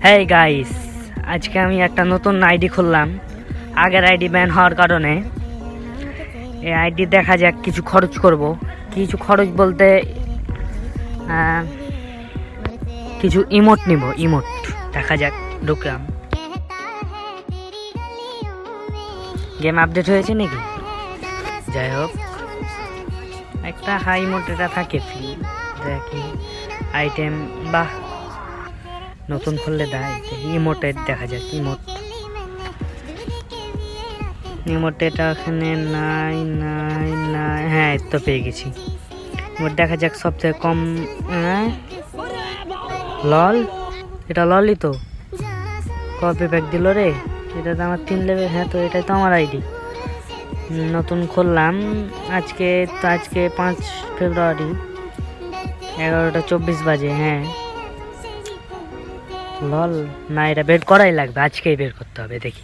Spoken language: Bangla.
হেই গাইস, আজকে আমি একটা নতুন আইডি খুললাম। আগের আইডি ব্যান হওয়ার কারণে এই আইডি দেখা যাক কিছু খরচ করব। কিছু খরচ বলতে কিছু ইমোট নিব। ইমোট দেখা যাক। ঢুকলাম। গেম আপডেট হয়েছে নাকি? যাই হোক, একটা হাই ইমোট এটা থাকে ফ্রি। দেখি আইটেম, বাহ নতুন খুললে দেয়। ইমোটের দেখা যাক। ইমোট এটা এখানে নাই নাই নাই। হ্যাঁ, তো পেয়ে গেছি। ইমোট দেখা যাক সবথেকে কম। লল, এটা ললই তো। কপি প্যাক দিল রে। এটা তো আমার 3 লেভেল। হ্যাঁ, তো এটাই তো আমার আইডি। নতুন খুললাম আজকে। তো আজকে 5 ফেব্রুয়ারি 11:24 বাজে। হ্যাঁ, লল না, এটা বের করাই লাগবে। আজকেই বের করতে হবে। দেখি